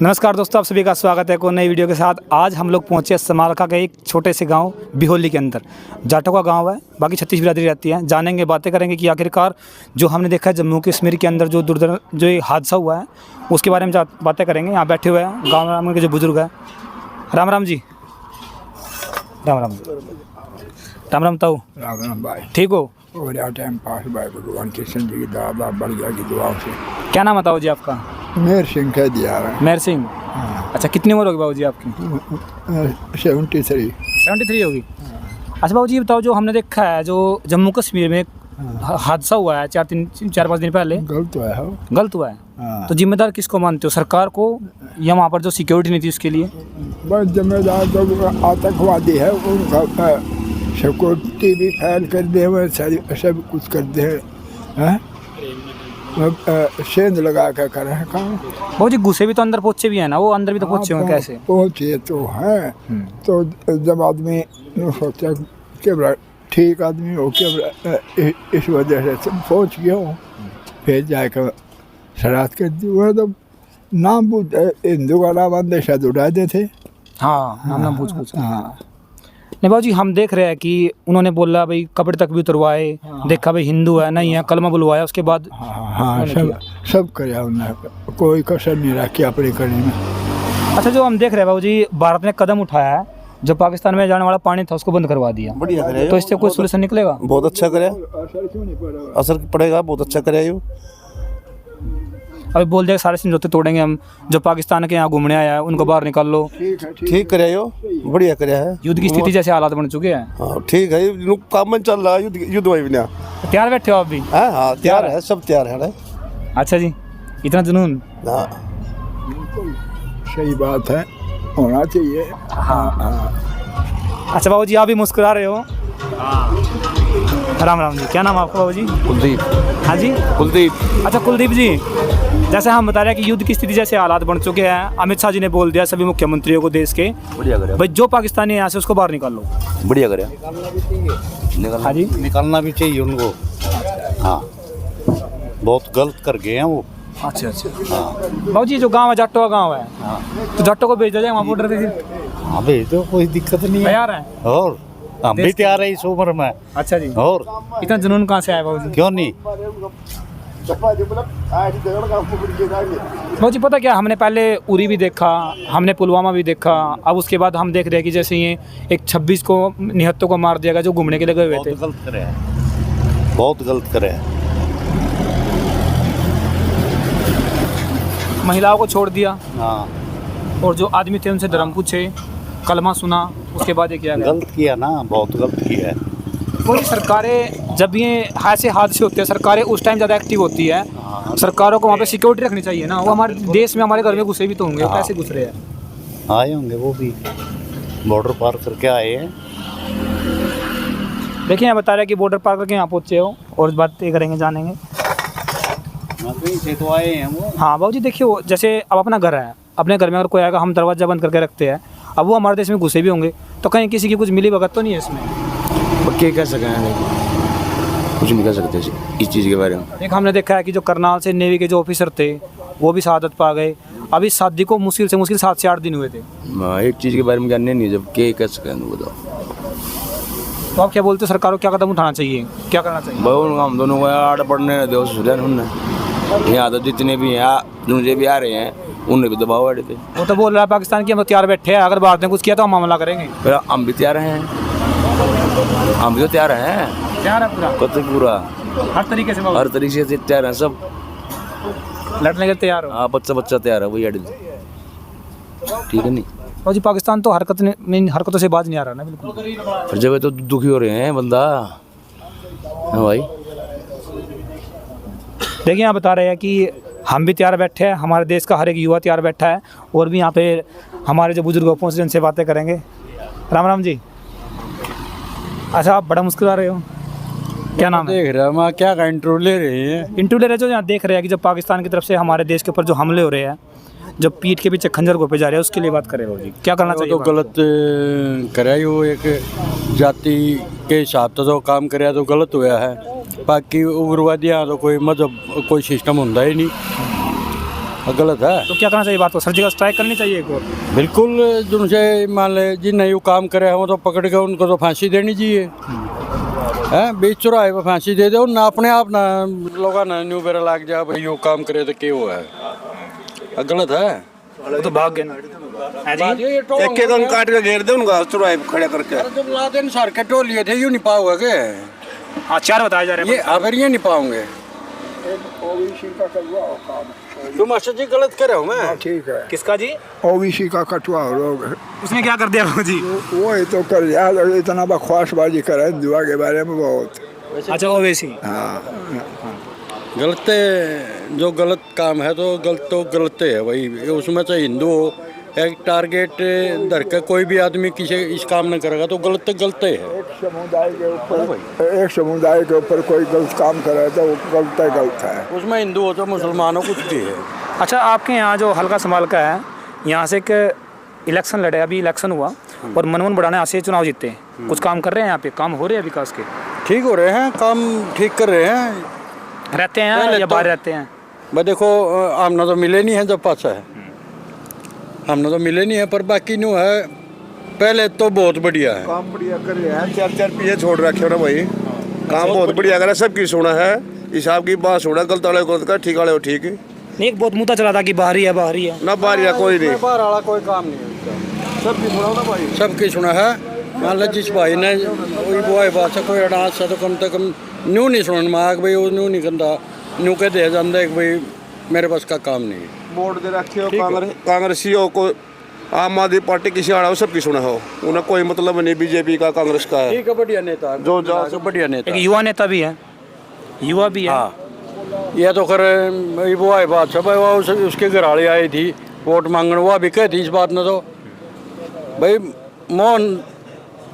नमस्कार दोस्तों, आप सभी का स्वागत है एक और नई वीडियो के साथ। आज हम लोग पहुंचे समालखा के एक छोटे से गांव बिहोली के अंदर। जाटों का गांव है, बाकी 36 बिरादरी रहती है। जानेंगे, बातें करेंगे कि आखिरकार जो हमने देखा है जम्मू कश्मीर के अंदर जो ये हादसा हुआ है उसके बारे में बातें करेंगे। यहाँ बैठे हुए हैं गाँव के जो बुजुर्ग हैं। राम राम जी। राम राम राम राम ताऊ। राम राम भाई। ठीक हो? टाइम पास भाई, भगवान कृष्ण जी की दया बढ़िया की दुआओं से। क्या नाम बताओ जी आपका? मेहर सिंह कह दिया है। मेहर सिंह। अच्छा, कितनी उम्र होगी बाबू जी आपकी? 73 होगी। अच्छा बाबू जी बताओ, जो हमने देखा है जो जम्मू कश्मीर में हादसा हुआ है 4-5 दिन पहले, गलत हुआ है हाँ। तो जिम्मेदार किसको मानते हो, सरकार को या वहाँ पर जो सिक्योरिटी नहीं थी उसके लिए? बस जिम्मेदार जो आतंकवादी है उनका सिक्योरिटी भी फैल कर दे, सब कुछ कर दे हैं। सेंध लगा कर रहे काम। बाबू जी घुसे भी तो अंदर पहुँचे भी है ना, वो अंदर भी तो पहुँचे हुए कैसे? पहुँचे तो हैं। तो जब आदमी सोचा कि ठीक आदमी हो के इस वजह से पहुँच गया हूँ, फिर जाकर शरारत कर दी। वो तो नाम पूछ हिंदू का नाम अंदेशा उड़ा देते। हाँ, नाम पूछ। हाँ। नहीं बाबू जी, हम देख रहे हैं कि उन्होंने बोला भाई कब्र तक भी उतरवाए, देखा भाई हिंदू है नहीं है, कलमा बुलवाया, उसके बाद हाँ सब कराया उन्होंने, कोई कसर नहीं रखी अपनी कड़ी में। अच्छा, जो हम देख रहे हैं बाबू जी, भारत ने कदम उठाया है, जो पाकिस्तान में जाने वाला पानी था उसको बंद करवा दिया। बढ़िया करे, तो इससे कोई सोल्यूशन निकलेगा? बहुत अच्छा करे, असर पड़ेगा, बहुत अच्छा करे। यो अभी बोल दिया सारे समझौते तोड़ेंगे हम, जो पाकिस्तान के यहाँ घूमने आया है उनको बाहर निकाल लो। ठीक करे, यो बढ़िया करे है। युद्ध की स्थिति जैसे हालात बन चुके हैं। हाँ ठीक है, काम में चल रहा है युद्ध वाई बिना। तैयार बैठे हो आप भी? हाँ तैयार है, सब तैयार है। अच्छा जी, इतना जुनून। हाँ सही बात है, होना चाहिए। हाँ। अच्छा बाबू जी, आप भी मुस्कुरा रहे हो। राम राम जी। क्या नाम आपका बाबू जी? कुलदीप। हाँ जी, कुलदीप। अच्छा कुलदीप जी, जैसे हम बता रहे हैं कि युद्ध की स्थिति जैसे हालात बन चुके हैं, अमित शाह जी ने बोल दिया सभी मुख्यमंत्रियों को देश के, बढ़िया करे भाई जो पाकिस्तानी है यहाँ से उसको बाहर निकाल लो। बढ़िया करे, हाँ जी, निकालना भी चाहिए उनको। हाँ बहुत गलत कर गए हैं वो। अच्छा। बाबू जी, जो गांव है जाटो का गांव है, तो जाटो को भेज दिया जाए वहाँ बॉर्डर पे। हाँ भेज दो, कोई दिक्कत नहीं है। तैयार है और हम भी तैयार है इस उम्र में। अच्छा जी, और इतना जुनून कहाँ से आया बाबू जी? क्यों नहीं? बाबू जी पता क्या, हमने पहले उरी भी देखा, हमने पुलवामा भी देखा, अब उसके बाद हम देख रहे हैं कि जैसे ये एक 26 को निहत्तों को मार दिया गया जो घूमने के लिए गए हुए थे। बहुत गलत करे हैं, बहुत गलत करे हैं। महिलाओं को छोड़ दिया, हाँ और जो आदमी थे उनसे धर्म पूछे, कलमा सुना, उसके बाद ये किया गया। गलत किया ना, बहुत गलत किया है। पूरी सरकारें जब ये ऐसे हादसे होते हैं, सरकारें उस टाइम ज़्यादा एक्टिव होती है। सरकारों को वहाँ पे सिक्योरिटी रखनी चाहिए ना। वो हमारे देश में हमारे घर में घुसे भी तो होंगे, कैसे घुस रहे हैं? आए होंगे वो भी, बॉर्डर पार करके आए हैं। देखिए यहाँ बता रहे हैं कि बॉर्डर पार करके यहाँ पहुँचे हो, और बातें करेंगे, जानेंगे। से तो आए हैं वो। हाँ बाबू जी, देखिए वो जैसे अब अपना घर है, अपने घर में अगर कोई आएगा हम दरवाज़ा बंद करके रखते हैं, अब वो हमारे देश में घुसे भी होंगे तो कहीं किसी की कुछ मिली भगत तो नहीं है इसमें? पक्के कह सकें नहीं, कुछ नहीं कह सकते इस चीज़ के बारे में। एक हमने देखा है कि जो करनाल से नेवी के जो ऑफिसर थे वो भी शहादत पा गए। अभी शादी को मुश्किल से मुश्किल 7 से 8 दिन हुए थे। एक चीज़ के बारे में जानने नहीं, जब क्या कह सकें वो बताओ। तो आप क्या बोलते हो, सरकार को क्या कदम उठाना चाहिए, क्या करना चाहिए? बहुत हम दोनों को आड़ पड़ने दो सुधार। यहाँ तो जितने भी यहाँ दूसरे भी आ रहे हैं उन्हें भी दबाव आ रहे थे। वो तो बोल रहा है पाकिस्तान की हम तैयार बैठे हैं, अगर भारत ने कुछ किया तो हम मामला करेंगे। फिर हम भी तैयार हैं, हम भी तो तैयार हैं। तैयार है पूरा? कत पूरा हर तरीके से? हर तरीके से तैयार हैं, सब लड़ने के तैयार हो? हाँ बच्चा तैयार है, वही अड़ ठीक है नहीं। और जी पाकिस्तान तो हरकतों से बाज नहीं आ रहा ना बिल्कुल। हर जगह तो दुखी हो रहे हैं बंदा। हाँ भाई, देखिए यहाँ बता रहे हैं कि हम भी तैयार बैठे हैं, हमारे देश का हर एक युवा तैयार बैठा है, और भी यहाँ पे हमारे जो बुजुर्ग पहुँच रहे उनसे बातें करेंगे। राम राम जी। अच्छा, आप बड़ा मुस्कुरा रहे हो, क्या नाम है? देख रहे हैं क्या का इंटरव्यू ले रहे हैं। इंटरव्यू ले रहे जो यहाँ देख रहे हैं कि जब पाकिस्तान की तरफ से हमारे देश के ऊपर जो हमले हो रहे हैं, जब पीठ के पीछे खंजर घोपे जा रहे हैं, उसके लिए बात करें जी, क्या करना चाहिए? तो गलत करे, वो एक जाति के हिसाब से जो काम करे तो गलत हुआ है। बाकी उग्रवादियाँ तो कोई मतलब कोई सिस्टम होता ही नहीं। गलत है। तो क्या करना चाहिए बात को? सर्जिकल स्ट्राइक करनी चाहिए एक और? बिल्कुल, जिनसे मान ले जिन नहीं वो काम करे हो तो पकड़ के उनको तो फांसी देनी चाहिए है। बीच चौराहे पर फांसी दे दो ना, अपने आप ना लोग ना न्यू बेरा लाग जा भाई यो काम करे तो क्यों है, गलत है। वो तो भाग गए ना। है जी? एक एक अंक काट के घेर दे उनका चौराहे पे खड़ा करके। अरे जब लादेन सर के टोलिए थे यूं नहीं पाओगे के, हाँ 4 बताए जा रहे ये हैं। अगर ये नहीं पाओगे ओबीसी का कटवा हो काम। तुम मास्टर जी गलत करे हो। मैं ठीक है, किसका जी? ओबीसी का कटवा हो लोग, उसने क्या कर दिया बाबू जी? वो ही तो कर याद इतना बकवासबाजी करे दुआ के बारे में बहुत। अच्छा ओवैसी। हाँ, गलत जो गलत काम है तो गलत है भाई। उसमें चाहे हिंदू हो, एक टारगेट धर के कोई भी आदमी किसी इस काम न करेगा तो गलत है। एक समुदाय के ऊपर कोई गलत काम करे तो वो गलत है। उसमें हिंदू हो तो मुसलमान हो, कुछ भी है। अच्छा आपके यहाँ जो हल्का संभाल का है, यहाँ से एक इलेक्शन लड़े, अभी इलेक्शन हुआ और मनमोहन बुढ़ाना यहाँ से चुनाव जीते। कुछ काम कर रहे हैं यहाँ पे? काम हो रहे हैं विकास के? ठीक हो रहे हैं, काम ठीक कर रहे हैं। रहते हैं या बाहर रहते हैं? भाई देखो, आमना तो मिले नहीं है जब पास है, हमने तो मिले नहीं है, पर बाकी न्यू है पहले तो बहुत बढ़िया है। काम बढ़िया कर रहे हैं, 4 पीछे छोड़ रखे हो ना भाई। काम बहुत बढ़िया करा, सबकी सुना है, हिसाब की बात सुना, गलत वाले गलत का, ठीक वाले ठीक है। नहीं, एक बहुत मुद्दा चला था कि बाहरी है ना बाहर या कोई नहीं, बाहर वाला कोई काम नहीं है उसका। सबकी सुना ना भाई, सबकी सुना है। मान लो जिस भाई ने वही बुआई बात से कोई अडांस से तो कम से कम न्यू नहीं सुनने मांग भाई, वो न्यू नहीं करता, न्यू कह दे जाता है कि भाई मेरे पास का काम नहीं है। वोट दे रखे हो कांग्रेसी हो, को आम आदमी पार्टी किसी आड़ा हो, सबकी सुना हो, उन्हें कोई मतलब नहीं बीजेपी का कांग्रेस का है। ठीक है, बढ़िया नेता जो बढ़िया नेता। एक युवा नेता भी है, युवा भी है। हाँ, ये तो कर वो है बात सब, वो उसके घराड़ी आई थी वोट मांगने, वो भी कहती इस बात ने तो भाई मोहन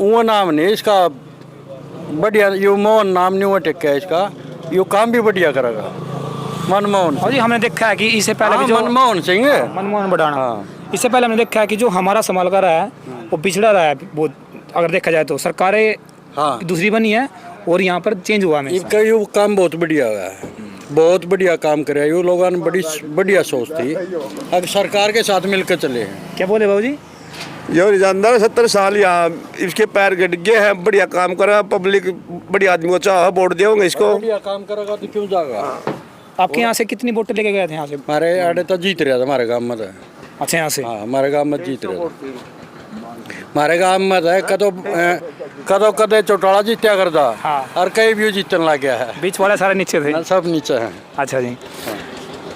वो नाम नहीं इसका बढ़िया, यू मोहन नाम नहीं वो टिक है इसका, यू काम भी बढ़िया करेगा मनमोहन। और जी हमने देखा है कि इससे पहले भी हाँ, जो मनमोहन सिंह है, मनमोहन बुढ़ाना, हाँ। इससे पहले हमने देखा है कि जो हमारा संभाल कर रहा है वो पिछड़ा रहा है बहुत, अगर देखा जाए तो सरकारें हाँ दूसरी बनी है और यहाँ पर चेंज हुआ हमें। इनका ये काम बहुत बढ़िया हुआ है, बहुत बढ़िया काम करे। ये लोगों ने बड़ी बढ़िया सोच थी, अब सरकार के साथ मिलकर चले हैं। क्या बोले बाबू जी? ये जानदार 70 साल यहाँ इसके पैर गट गए हैं, बढ़िया काम करा, पब्लिक बढ़िया आदमी को चाह वोट देंगे इसको। बढ़िया काम करेगा तो क्यों जाएगा। आपके यहाँ से कितनी वोटें लेके गए थे यहाँ से? हमारे आड़े तो जीत रहा था हमारे गाँव में तो। अच्छा, यहाँ से? हाँ, हमारे गाँव में जीत रहा था हमारे गाँव में तो। कदो कदे चौटाला जीत्या करता, हाँ। और कई भी जीतने लग गया है, बीच वाले सारे नीचे थे? सब नीचे हैं। अच्छा जी।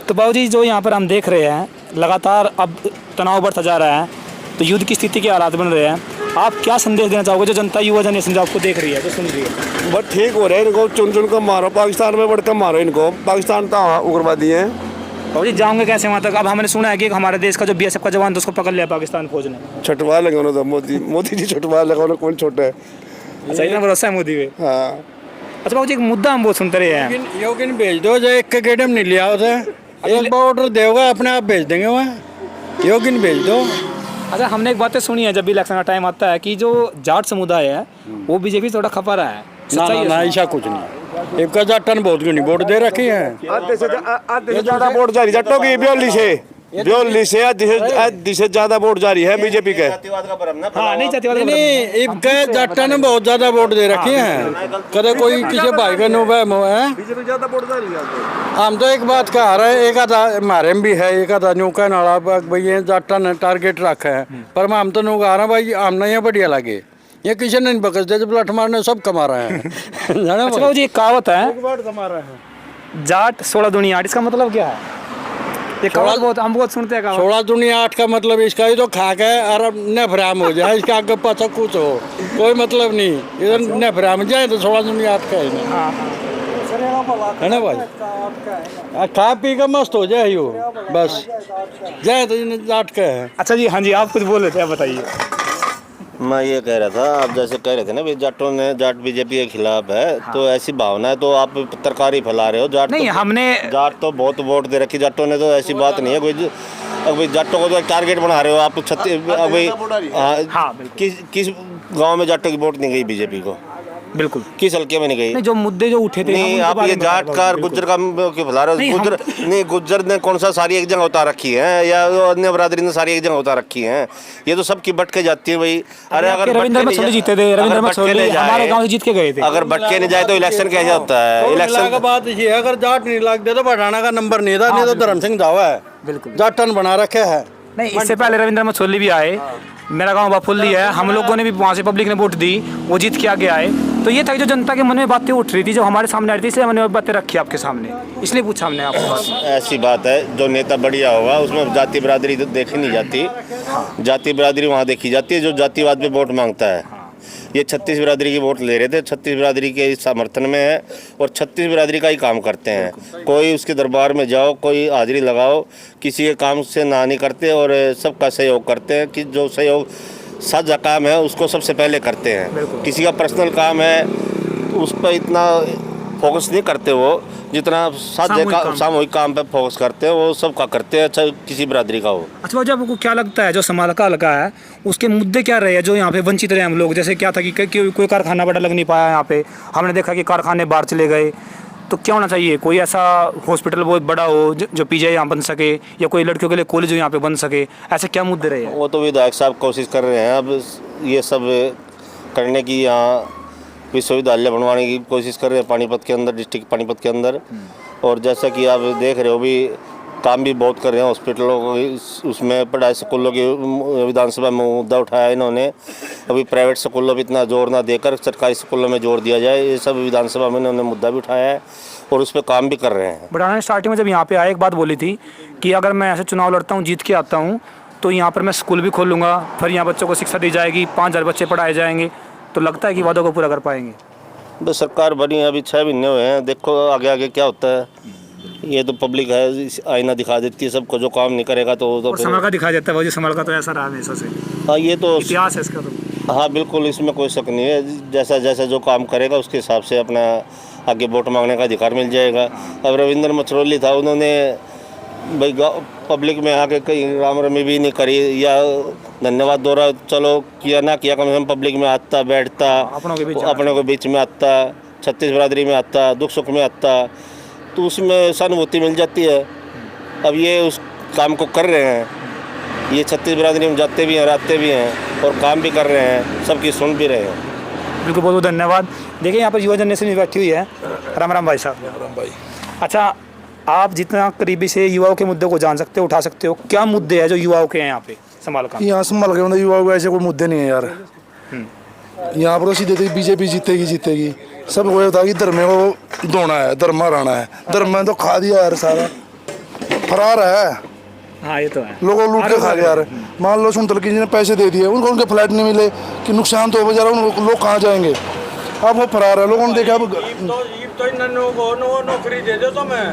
तो बाबू जी जो यहाँ पर हम देख रहे हैं लगातार अब तनाव बढ़ता जा रहा है, तो युद्ध की स्थिति के हालात बन रहे हैं, आप क्या संदेश देना चाहोगे जो जनता युवा जनरेशन जो आपको देख रही है, जो सुन रही है? बस ठीक हो रहे हैं, इनको चुन चुन कर मारो, पाकिस्तान में बढ़कर मारो इनको, पाकिस्तान तो उग्रवादी है। बाबू जी जाओगे कैसे वहाँ तक? अब हमने सुना है कि हमारे देश का जो BSF का जवान था उसको पकड़ लिया पाकिस्तान फौज ने। छटवा लगे उन्होंने तो, मोदी जी छटवा लगा उन्होंने, कौन छोटा है। अच्छा, इतना भरोसा है मोदी पे? हाँ, अच्छा बाबू जी एक मुद्दा हम बहुत सुनते रहे हैं, योगिन भेज दो, जो एक गेडम नहीं लिया उसे, एक बार ऑर्डर देगा अपने आप भेज देंगे वहाँ, योगिन भेज दो। अच्छा हमने एक बातें सुनी है जब भी इलेक्शन का टाइम आता है कि जो जाट समुदाय है वो बीजेपी थोड़ा खपा रहा है, ना ना ऐसा कुछ नहीं, एक जाटन बहुत घनी वोट दे रखी है। आधे से ज्यादा वोट जारी जट्टों की, ब्योली से आधी से ज्यादा वोट जारी है बीजेपी के। हाँ नहीं जातिवाद का नहीं, इनके जाटा ने बहुत ज्यादा वोट दे रखे हैं, कदे कोई किसी भाई का नो है। बीजेपी ज्यादा वोट जारी है। हम तो एक बात कह रहे हैं, एक आधा हमारे में भी है, एक आधा न्यू का नाला भाई ये जाटा ने टारगेट रखा है, पर हम तो न्यू कह रहे हैं भाई हमने ये बढ़िया लगे, ये किसी ने नहीं बकस दे, जब लठ मारने सब कमा रहे हैं। अच्छा बाबू जी एक कहावत है, कमा रहे हैं जाट 16 दुनिया 8, इसका मतलब क्या है? ये कहावत बहुत हम बहुत सुनते हैं कहावत। 16 दुनिया 8 का मतलब इसका ही तो खा के और नफराम हो जाए, इसका आगे पाछा कुछ हो कोई मतलब नहीं, इधर नफराम जाए तो 16 दुनिया 8 का है ना, है ना भाई। खा पी के मस्त हो जाए यो बस, जाए तो 8 का है। अच्छा जी, हाँ जी आप कुछ बोल रहे थे, आप बताइए। मैं ये कह रहा था, आप जैसे कह रहे थे ना जाटों ने, जाट बीजेपी के खिलाफ है, तो ऐसी भावना है तो आप तरकारी फैला रहे हो। जाट नहीं तो, हमने जाट तो बहुत वोट दे रखी जाटों ने, तो ऐसी बात नहीं है कोई। अभी जाटों को तो एक टारगेट बना रहे हो आप। अभी किस गांव में जाटों की वोट नहीं गई बीजेपी को? बिल्कुल। किस हल्के में नहीं गई? नहीं, जो मुद्दे जो उठे थे नहीं, हम उनके आप बारे ये में बता जाट रहे का हैं, और बिल्कुल। गुज्जर का क्यों फैला रहे नहीं, हो? हम- गुज्जर नहीं, गुज्जर ने कौन सा सारी एक जगह उतार रखी है, या अन्य बरादरी ने सारी एक जगह उतार रखी है? ये तो सबकी बट के जाती है भाई। अरे आपके अगर रविंद्र मछली जीते थे, रविंद्र मछली हमारे गांव से जीत के गए थे। अगर भटके नहीं जाए तो इलेक्शन कैसे होता है? तो इलेक्शन का बात ये है, अगर जाट नहीं लगते तो बढ़ाना का नंबर नहीं था, नहीं तो धर्म सिंह दावा है, बिल्कुल। जाटन बना रखे है। नहीं, इससे पहले रविंद्र मछली भी आए, मेरा गांव बाफुल्ली है, हम लोगों ने भी वहाँ से पब्लिक ने वोट दी, वो जीत के आगे आए। तो ये था कि जो जनता के मन में बातें उठ रही थी, जो हमारे सामने आ रही थी, इसलिए हमने बातें रखी आपके सामने, इसलिए पूछा हमने आपसे बात। ऐसी बात है, जो नेता बढ़िया होगा उसमें जाति बिरादरी तो देखी नहीं जाती। जाति बिरादरी वहाँ देखी जाती है जो जातिवाद पे वोट मांगता है। ये 36 बिरादरी की वोट ले रहे थे, 36 बिरादरी के समर्थन में है और 36 बिरादरी का ही काम करते हैं। कोई उसके दरबार में जाओ, कोई हाजिरी लगाओ, किसी के काम से ना नहीं करते और सबका सहयोग करते हैं। कि जो सहयोग साझा काम है उसको सबसे पहले करते हैं। किसी का पर्सनल काम है उस पर इतना फोकस नहीं करते वो, जितना सामूहिक काम पे फोकस करते हैं वो सबका करते हैं, अच्छा किसी बिरादरी का हो। अच्छा भाई, आपको क्या लगता है जो समालका हल्का है उसके मुद्दे क्या रहे हैं जो यहाँ पे वंचित रहे हम लोग? जैसे क्या था कि कोई कारखाना बड़ा लग नहीं पाया यहाँ पे, हमने देखा कि कारखाने बाहर चले गए, तो क्या होना चाहिए? कोई ऐसा हॉस्पिटल बहुत बड़ा हो जो पीजीआई यहाँ बन सके, या कोई लड़कियों के लिए कॉलेज जो यहाँ पे बन सके, ऐसे क्या मुद्दे रहे हैं? वो तो विधायक साहब कोशिश कर रहे हैं, अब ये सब करने की, यहाँ विश्वविद्यालय बनवाने की कोशिश कर रहे हैं पानीपत के अंदर, डिस्ट्रिक्ट पानीपत के अंदर। और जैसा कि आप देख रहे हो भी काम भी बहुत कर रहे हैं हॉस्पिटलों को, उसमें पढ़ाई स्कूलों की विधानसभा में मुद्दा उठाया इन्होंने। अभी प्राइवेट स्कूलों में इतना जोर ना देकर सरकारी स्कूलों में जोर दिया जाए, ये सब विधानसभा में इन्होंने मुद्दा भी उठाया है और उस पर काम भी कर रहे हैं। बट उन्होंने स्टार्टिंग में जब यहाँ पे आए एक बात बोली थी कि अगर मैं ऐसे चुनाव लड़ता हूँ, जीत के आता हूँ, तो यहाँ पर मैं स्कूल भी खोलूँगा, फिर यहाँ बच्चों को शिक्षा दी जाएगी, 5000 बच्चे पढ़ाए जाएंगे। तो लगता है कि वादों को पूरा कर पाएंगे? बस सरकार बनी है, अभी 6 महीने हुए हैं, देखो आगे आगे क्या होता है। ये तो पब्लिक है, आईना दिखा देती है सबको, जो काम नहीं करेगा तो और फिर। समल का दिखा देता है, वो जो समल का तो ऐसा रहा हमेशा से, हाँ, ये तो इतिहास है इसका तो। हाँ बिल्कुल, इसमें कोई शक नहीं है। जैसा जैसा जो काम करेगा उसके हिसाब से अपना आगे वोट मांगने का अधिकार मिल जाएगा। अब रविंद्र मछरौली था, उन्होंने भाई पब्लिक में आके कहीं राम रमी भी नहीं करी या धन्यवाद दौरा चलो किया ना किया, कम से कम पब्लिक में आता, बैठता, अपनों के बीच में आता, 36 बिरादरी में आता, दुख सुख में आता, तो उसमें सहानुभूति मिल जाती है। अब ये उस काम को कर रहे हैं, ये 36 बिरादरी में जाते भी हैं, रहते भी हैं और काम भी कर रहे हैं, सबकी सुन भी रहे हैं। बिल्कुल, बहुत बहुत धन्यवाद। देखिए यहाँ पर युवा जनरेशन भी बैठी हुई है। राम राम भाई साहब। राम भाई। अच्छा, आप जितना करीबी से युवाओं के मुद्दे को जान सकते हो, उठा सकते हो, क्या मुद्दे हैं जो युवाओं के हैं यहाँ पे समालका? यहाँ संभाल के युवाओं को ऐसे कोई मुद्दे नहीं है यार। यहाँ पर तो सीधे थे बीजेपी जीतेगी जीतेगी, सब वो था कि धर्म को धोना है, धर्म हराना है। धर्म में तो खा दिया यार, सारा फरार है। हाँ, ये तो है, लोगों लूट के खा गया यार। मान लो सुनतल की ने पैसे दे दिए, उनको उनके फ्लैट नहीं मिले कि नुकसान तो हो जा रहा है, उन लोग कहाँ जाएंगे? अब वो फरार है, लोगों ने देखा। अब नौकरी दे दो तो मैं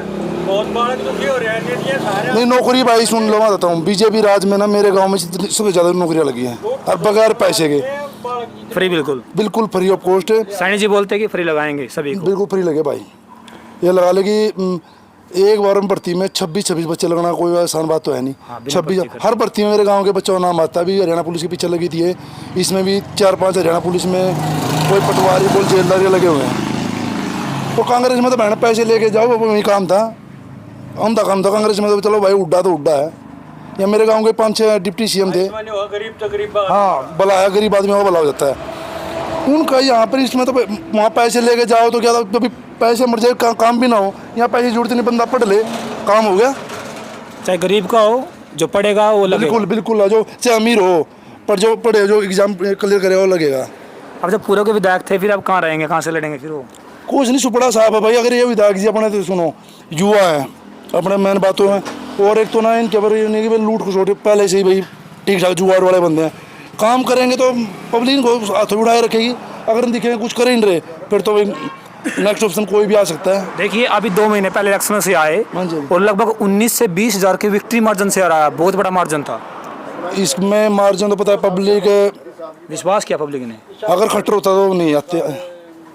बहुत बालक दुखी हो रहे हैं। नहीं, नौकरी भाई सुन लो, मैं बताता हूँ, बीजेपी राज में ना मेरे गांव में सबसे ज़्यादा नौकरियाँ लगी हैं और बगैर पैसे के, फ्री, बिल्कुल बिल्कुल फ्री ऑफ कॉस्ट। साइनी जी बोलते हैं कि फ्री लगाएंगे सभी को। बिल्कुल फ्री लगे भाई। ये लगा ले कि एक बार में भर्ती में 26 बच्चे लगना कोई आसान बात तो है नहीं। 26 हर भर्ती में मेरे गांव के बच्चों का नाम आता है। अभी हरियाणा पुलिस के पीछे लगी थी, इसमें भी 4-5 हरियाणा पुलिस में कोई पटवारी कोई जेलदार लगे हुए हैं। तो कांग्रेस में तो बहन पैसे लेके जाओ, वो वही काम था, हम था काम था। कांग्रेस में तो चलो भाई उड्डा तो उड्डा है। या मेरे गांव के 5-6 डिप्टी सीएम थे, हाँ भला है, गरीब आदमी का भला हो जाता है उनका। यहाँ पर इसमें तो वहाँ पैसे लेके जाओ तो क्या था, कभी पैसे मर जाए, काम भी ना हो। यहाँ पैसे की जरूरत नहीं, बंदा पढ़ ले, काम हो गया। चाहे गरीब का हो, जो पढ़ेगा वो लगेगा। बिल्कुल बिल्कुल, जो चाहे अमीर हो पर जो पढ़े, जो एग्जाम क्लियर करेगा वो लगेगा। अब जब पूरे के विधायक थे, फिर अब कहाँ रहेंगे, कहाँ से लड़ेंगे फिर वो? कुछ नहीं, सुपड़ा साहब है भाई। अगर ये विधायक जी अपने तो सुनो, युवा है, अपने मेन बातों में, और एक तो ना इनके ऊपर नहीं कि भाई लूट खसोट पहले से ही भाई ठीक ठाक जुगाड़ वाले बंदे हैं। काम करेंगे तो पब्लिक को हाथों उठाए रखेगी, अगर दिखेंगे कुछ कर ही नहीं रहे फिर तो भाई नेक्स्ट ऑप्शन कोई भी आ सकता है। देखिए, अभी 2 महीने पहले इलेक्शन से आए हाँ जी। और लगभग 19 से 20 हज़ार के विक्ट्री मार्जिन से आ रहा है, बहुत बड़ा मार्जिन था। इसमें मार्जिन तो पता है, पब्लिक विश्वास किया पब्लिक ने, अगर खट्टर होता तो नहीं आते।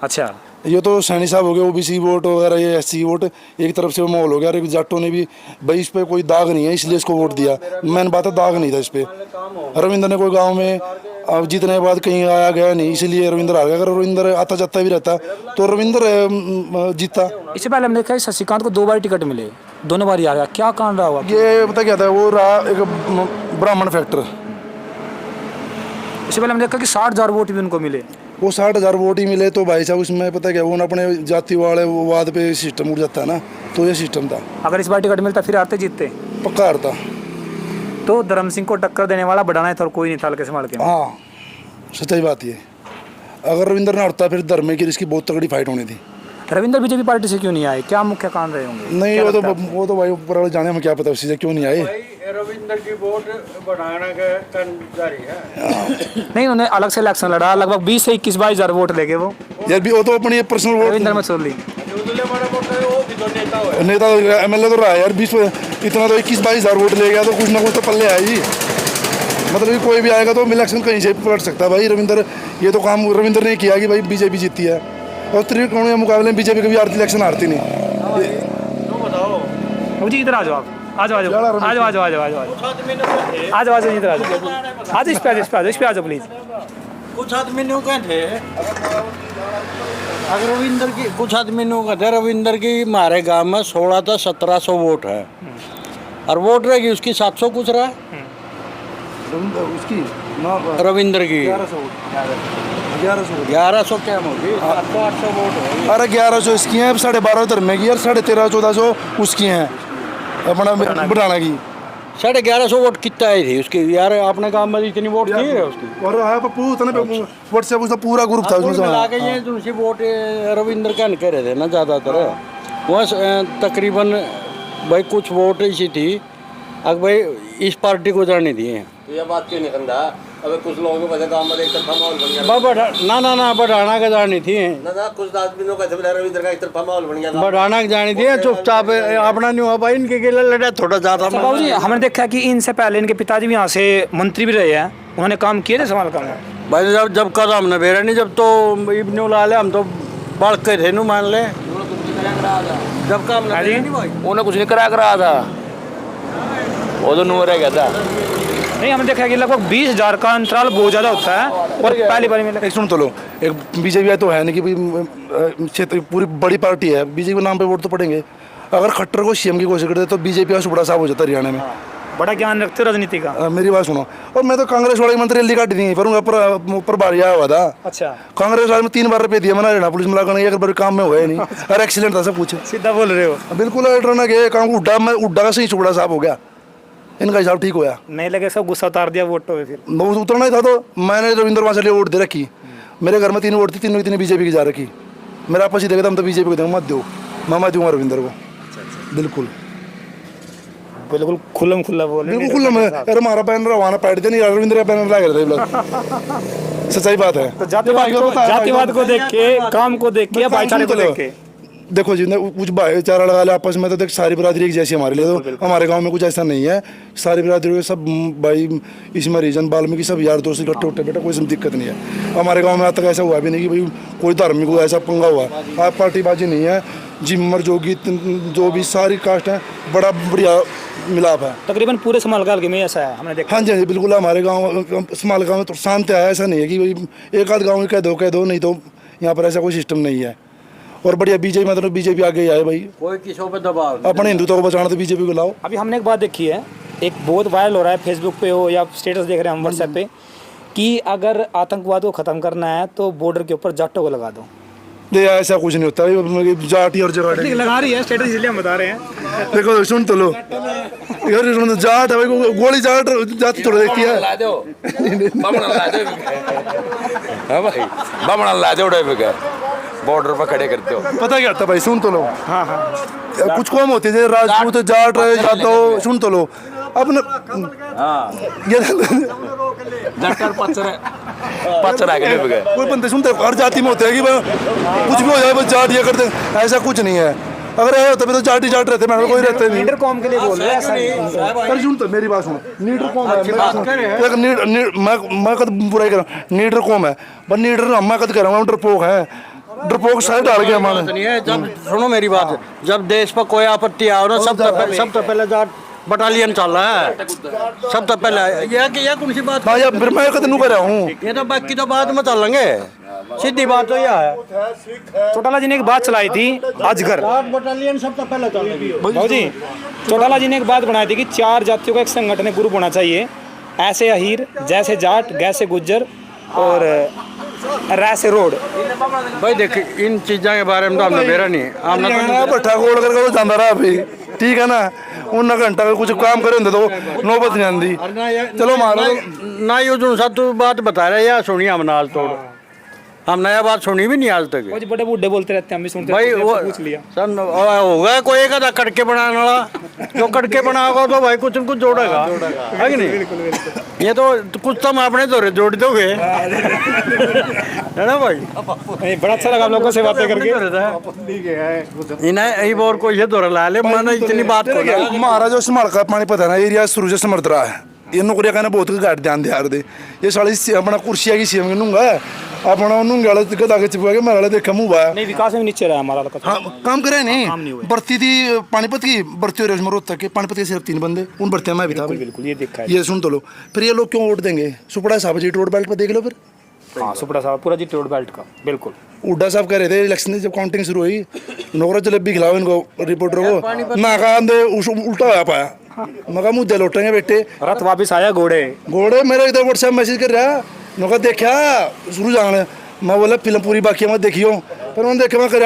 अच्छा, ये तो सैनी साहब हो गए, ओबीसी वोट वगैरह, ये एससी वोट एक तरफ से माहौल हो गया। और जाटों ने भी भाई इस पे कोई दाग नहीं है इसलिए इसको वोट दिया। मैंने बात है दाग नहीं था इस पे। रविंद्र ने कोई गांव में अब जीतने के बाद कहीं आया गया नहीं, इसलिए रविंद्र आ गया। अगर रविंद्र आता जाता भी रहता तो रविंद्र जीता। इससे पहले हमने देखा शशिकांत को 2 बार टिकट मिले, दोनों बार आ गया, क्या कारण रहा हुआ? ये पता क्या था, वो रहा एक ब्राह्मण फैक्टर। इससे पहले हमने देखा कि 60,000 वोट भी उनको मिले। वो 60,000 वोट ही मिले तो भाई साहब उसमें पता क्या, वो अपने जाति वाले वाद पे सिस्टम उठ जाता है ना, तो ये सिस्टम था। अगर इस बार टिकट मिलता फिर आते जीतते? पक्का हारता। तो धर्म सिंह को टक्कर देने वाला बढ़ाना था और कोई नहीं था हल्के संभाल के। हाँ सच्चाई बात ये। अगर रविंद्र ना उठता फिर धर्म की इसकी बहुत तगड़ी फाइट होनी थी। रविंद्र बीजेपी पार्टी से क्यों नहीं आए, क्या मुख्य कारण रहे होंगे? नहीं वो तो भाई ऊपर वाले जाने में क्या पता उसी से क्यों नहीं आए। रविंद्र की वोट बढ़ाने का जारी है। नहीं, उन्हें अलग से इलेक्शन लड़ा, लगभग 20 से 21-22 वोट लेके वो यार भी वो तो अपनी पर्सनल वोट रविंद्र में छोड़ ली। नेता एमएलए तो रहा है यार 20 इतना तो 21-22 वोट ले गया तो कुछ ना कुछ तो पल्ले आए ही। मतलब कि कोई भी आएगा तो इलेक्शन कहीं से पलट सकता है भाई। रविंद्र ये तो काम रविंद्र ने किया कि भाई बीजेपी जीती है, और त्रिकोणीय के मुकाबले में बीजेपी कभी आरती इलेक्शन हारती नहीं। जी इधर आ जाओ आप, आ जाओ आ जाओ आ जाओ आ जाओ आ जाओ आ जाओ आ जाओ आ जाओ इधर आ जाओ, आज इस पे आ जाओ प्लीज। कुछ आदमी ने कहे थे अगर रविंद्र की, कुछ आदमी ने कहे थे रविंद्र की हमारे गांव में 16 था 1700 वोट है और वोट रहेगी उसकी 700 कुछ रहा उसकी रविंद्र की 1100 क्या होगी, 700-800 वोट है। अरे 1100 इसकी हैं, 12.5 धर्मे की और 13,500-1400 उसकी हैं अपना बढ़ाना की। 1150 वोट कितना आई थी उसकी यार, अपने गांव में इतनी वोट थी उसकी। और हाँ पप्पू उतने व्हाट्सएप उसका पूरा ग्रुप था उसमें मिला के ये जो वोट रविंद्र का कह रहे थे ना ज़्यादातर वहाँ तकरीबन भाई कुछ वोट ऐसी थी अब भाई इस पार्टी को जाने दिए। तो ये बात क्यों नहीं करता? अबे कुछ लोगों को पता गांव में एक तरफा माहौल बन गया। ना बढ़ाना का जानी थी ना कुछ आदमी लोग कहते रविंद्र का एक तरफा माहौल बन गया, बढ़ाना की जानी थी। चुपचाप अपना नहीं हुआ भाई, इनके लिए लड़ा थोड़ा ज़्यादा। बाबू जी हमने देखा कि इनसे पहले इनके पिताजी भी यहाँ से मंत्री भी रहे हैं, उन्होंने काम किए थे समाल काम भाई। जब कदम ने बेरा नहीं, जब तो इब्ने ला ले हम तो बढ़ के थे नु मान ले, जब काम नहीं उन्हें कुछ नहीं करा रहा था, वो तो नूर रह गया था। नहीं, हमने देखा कि लगभग 20,000 का अंतराल बहुत ज़्यादा होता है और पहली बार में सुन तो लो, एक बीजेपी तो है नहीं कि भाई क्षेत्र पूरी बड़ी पार्टी है, बीजेपी नाम पे वोट तो पड़ेंगे। अगर खट्टर को सीएम की कोशिश करते तो बीजेपी का सुबड़ा साहब हो जाता हरियाणा में। बड़ा ज्ञान रखते हो राजनीति का। मेरी बात सुनो, और मैं तो कांग्रेस वाले मंत्री रैली काटी थी पर प्रभारी आया हुआ था। अच्छा, कांग्रेस वाले में 3 बार रुपये दिया, मैंने हरियाणा पुलिस में लगा एक बार काम में हुआ ही नहीं। अरे एक्सीलेंट था सब कुछ। सीधा बोल रहे हो। बिल्कुल अल्ट्राना के काम उड्डा का सही सुबड़ा साहब हो गया, इनका हिसाब ठीक होया। नहीं लगे सब गुस्सा उतार दिया वोटों पे, फिर उतरना ही था। तो मैंने रविंद्र वहाँ से वोट दे रखी, मेरे घर में 3 वोट थी, तीनों की 3 बीजेपी की जा रखी। मेरा आपस ही देखा था, हम तो बीजेपी को देंगे, मत दो मैं दूंगा रविंद्र को। बिल्कुल बिल्कुल खुल्लम खुल्ला बोल बिल्कुल खुल्लम है। अरे हमारा बैनर वहाँ पैट नहीं, रविंद्र का बैनर लगा रहे। सच्चाई बात है। तो जातिवाद को देख के, काम को देख के, भाईचारे को देख के देखो जी, कुछ भाईचारा लगा ले आपस में, तो देख सारी बिरादरी एक जैसी हमारे लिए। तो हमारे गांव में कुछ ऐसा नहीं है, सारी बिरादरी सब भाई इसमें रीजन बाल्मीकि सब यार दोस्त इकट्ठे उठे बेटा, कोई दिक्कत नहीं है। हमारे गांव में आज तक ऐसा हुआ भी नहीं कि भाई कोई धार्मिक को ऐसा पंगा हुआ। आप पार्टीबाजी नहीं है, जिम्मर जोगी जो भी सारी कास्ट है, बड़ा बढ़िया मिलाप है। तकरीबन पूरे समालकाल में ऐसा है हमने देखा। हाँ जी बिल्कुल, हमारे गाँव समाल गाँव में तो शांत है, ऐसा नहीं है कि भाई एक आध गाँव में कह दो, नहीं तो यहाँ पर ऐसा कोई सिस्टम नहीं है। और बढ़िया बीजेपी, मतलब बीजेपी आगे आए भाई, कोई किसी पे दबाव अपने हिंदुत्व को बचाना तो बीजेपी को लाओ। अभी हमने एक बात देखी है, एक बहुत वायरल हो रहा है, फेसबुक पे हो या स्टेटस देख रहे हैं हम व्हाट्सएप पे, कि अगर आतंकवाद को ख़त्म करना है तो बॉर्डर के ऊपर जाटों को लगा दो। नहीं ऐसा कुछ नहीं होता, जाट और जगह लगा रही है स्टेटस, इसलिए हम बता रहे हैं। देखो सुन तो लो यार, जाट है भाई, गोली जाट जाति थोड़ा देखती है। बॉर्डर पर खड़े करते हो, पता क्या था भाई, सुन तो लो। हाँ कुछ कौम होते थे, राजपूत जाट यादव, सुन तो लो अब कोई बंदे सुनते हर जाति में होते हैं कि कुछ भी हो जाए बस जाट ये करते, ऐसा कुछ नहीं है। अगर ऐसा होता तो जाट ही जाट रहते, मैं कोई रहते नहीं। लीडर कौम के लिए बोल रहे हैं, ऐसा नहीं। अरे सुन तो मेरी बात सुनो, लीडर कौम है, मैं कद बुराई कर रहा हूँ, लीडर कौम है पर लीडर मैं कद कर रहा हूँ, डरपोक है। डरपोक साइड डाल गया हमारे। नहीं है, जब सुनो मेरी बात, जब देश पर कोई आपत्ति आओ ना, सब तो पहले जाट बटालियन चल रहा है, सब तो पहले ये कौन सी बात हाँ यार, फिर मैं कदम कर रहा हूँ। ये तो बाकी तो बाद में चलेंगे, सीधी बात तो यह है। चौटाला जी ने एक बात चलाई थी अजगर, जाट बटालियन सब तो पहले चलेगी। भाऊ जी चौटाला जी ने एक बात बनाई थी कि 4 जातियों का एक संगठन ग्रुप होना चाहिए, ऐसे अहीर, जैसे जाट, जैसे गुज्जर और रैसे रोड। भाई देख, इन चीज़ों के बारे में तो हमने बेरा नहीं, हमने भट्ठा खोल करके तो जाना रहा अभी, ठीक है ना। उन घंटा कुछ काम करे होंगे तो नौबत नहीं आती। चलो मारो ना ये जो सा तू बात बता रहा है या सुनिए हम नाल तोड़, हम नया बात सुनी भी नहीं आज तक। वो जी बड़े बूढ़े बोलते रहते हैं, हम भी सुनते भाई रहते हैं, वो पूछ लिया सन होगा कोई एक आधा कड़के बनाने वाला, जो कड़के बनाएगा तो भाई कुछ न कुछ जोड़ेगा, है कि नहीं। ये तो कुछ तो हम अपने जोड़े जोड़ दोगे, है ना भाई। नहीं, बड़ा अच्छा लगा आप लोगों से बातें करके। इन्हें और कोई ये दौरा ला ले, मैंने इतनी बात को हमारा जो संभाल का पानी पता ना एरिया शुरू से समर्थ रहा है। ये नौकरिया कहना बहुत घाट ध्यान दे यार दे, ये साली अपना कुर्सिया की सीएम नूंगा अपना नूंगे वाले दिक्कत आगे चिपका के मेरे वाले देखा मुँह बा। नहीं, विकास में नीचे रहा हमारा लगा। हाँ, काम करे नहीं भर्ती थी पानीपत की भर्ती हो रही है उसमें रोज तक के, पानीपत के सिर्फ 3 बंदे, उन भर्तियों में भी था। बिल्कुल ये देखा है। ये सुन तो लो, फिर ये लोग क्यों वोट देंगे? सुपड़ा साहब जी रोड बेल्ट पर देख लो फिर। हाँ, सुपड़ा साहब पूरा जी रोड बेल्ट का बिल्कुल। उड्डा साहब कह रहे थे इलेक्शन जब काउंटिंग शुरू हुई, नौकरा जलेबी खिलाओ इनको रिपोर्टर को, ना कहा उल्टा हो पाया। मगर मुद्दे लौटेंगे बेटे, रथ वापिस आया घोड़े घोड़े मेरे इधर व्हाट्सएप मैसेज कर रहा, नौका देखा शुरू जाने, मैं बोला फिल्म पूरी बाकी मत देखियो, पर मैंने देखे मैं कर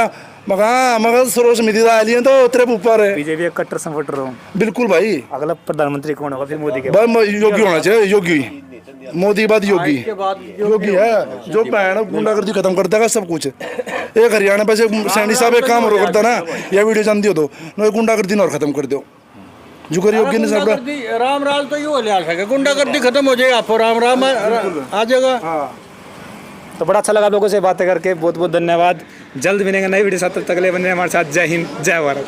मगर सरोज समिति का आलियन तो तेरे ऊपर है। बीजेपी एक कट्टर सपोर्टर हूँ। बिल्कुल भाई, अगला प्रधानमंत्री कौन होगा फिर मोदी के? भाई योगी होना चाहिए, योगी, मोदी के बाद योगी, योगी है जो भैन गुंडागर्दी खत्म कर देगा सब कुछ। एक हरियाणा पे से सैनी साहब एक काम और करता ना, यह वीडियो जानती हो तो गुंडागर्दी और खत्म कर दो, जो कर योगी ने सब राम राज तो यूँ ले आ सके, गुंडागर्दी खत्म हो जाएगा, आपको राम राम आ जाएगा। तो बड़ा अच्छा लगा आप लोगों से बातें करके, बहुत बहुत धन्यवाद। जल्द मिलेंगे नई वीडियो साथ, तक के लिए बने हमारे साथ। जय हिंद, जय भारत।